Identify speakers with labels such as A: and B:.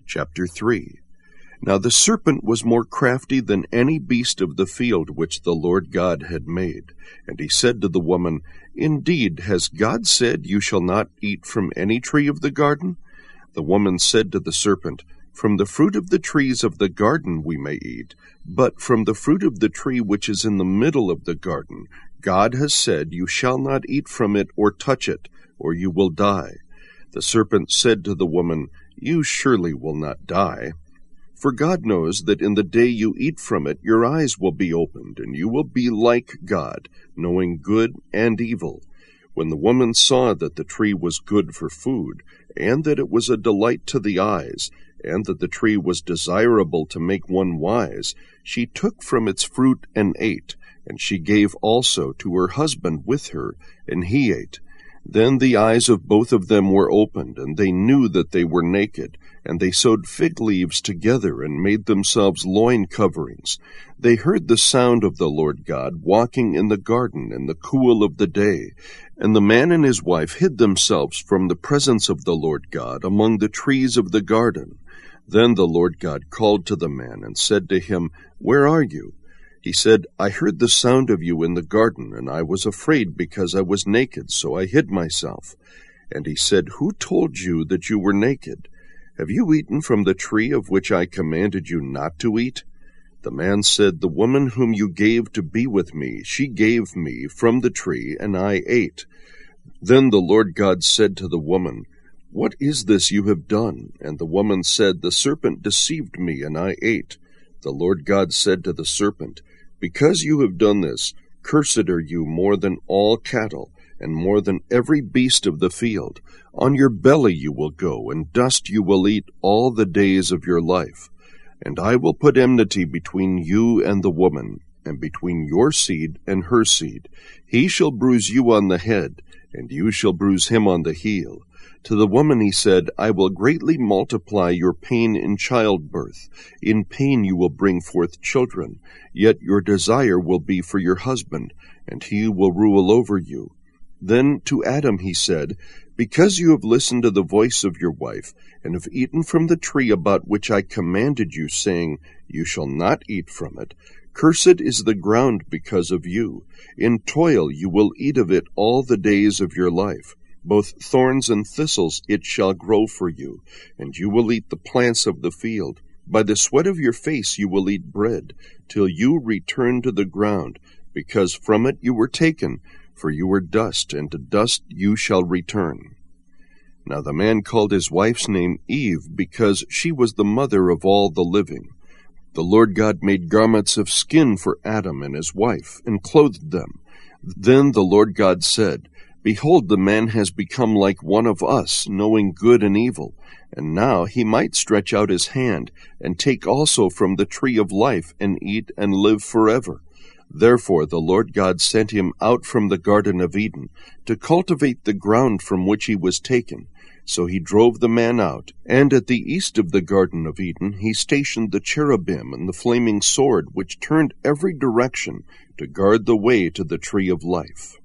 A: Chapter 3. Now the serpent was more crafty than any beast of the field which the Lord God had made. And he said to the woman, Indeed, has God said, You shall not eat from any tree of the garden? The woman said to the serpent, From the fruit of the trees of the garden we may eat, but from the fruit of the tree which is in the middle of the garden, God has said, You shall not eat from it or touch it, or you will die. The serpent said to the woman, You surely will not die. For God knows that in the day you eat from it, your eyes will be opened, and you will be like God, knowing good and evil. When the woman saw that the tree was good for food, and that it was a delight to the eyes, and that the tree was desirable to make one wise, she took from its fruit and ate, and she gave also to her husband with her, and he ate. Then the eyes of both of them were opened, and they knew that they were naked, and they sewed fig leaves together, and made themselves loin coverings. They heard the sound of the Lord God walking in the garden in the cool of the day, and the man and his wife hid themselves from the presence of the Lord God among the trees of the garden. Then the Lord God called to the man, and said to him, Where are you? He said, I heard the sound of you in the garden, and I was afraid because I was naked, so I hid myself. And he said, Who told you that you were naked? Have you eaten from the tree of which I commanded you not to eat? The man said, The woman whom you gave to be with me, she gave me from the tree, and I ate. Then the Lord God said to the woman, What is this you have done? And the woman said, The serpent deceived me, and I ate. The Lord God said to the serpent, Because you have done this, cursed are you more than all cattle, and more than every beast of the field. On your belly you will go, and dust you will eat all the days of your life. And I will put enmity between you and the woman, and between your seed and her seed. He shall bruise you on the head, and you shall bruise him on the heel. To the woman he said, I will greatly multiply your pain in childbirth. In pain you will bring forth children. Yet your desire will be for your husband, and he will rule over you. Then to Adam he said, Because you have listened to the voice of your wife, and have eaten from the tree about which I commanded you, saying, You shall not eat from it, cursed is the ground because of you. In toil you will eat of it all the days of your life. Both thorns and thistles it shall grow for you, and you will eat the plants of the field. By the sweat of your face you will eat bread, till you return to the ground, because from it you were taken, for you were dust, and to dust you shall return. Now the man called his wife's name Eve, because she was the mother of all the living. The Lord God made garments of skin for Adam and his wife, and clothed them. Then the Lord God said, Behold, the man has become like one of us, knowing good and evil. And now he might stretch out his hand, and take also from the tree of life, and eat and live forever. Therefore the Lord God sent him out from the Garden of Eden, to cultivate the ground from which he was taken. So he drove the man out, and at the east of the Garden of Eden he stationed the cherubim and the flaming sword, which turned every direction to guard the way to the tree of life.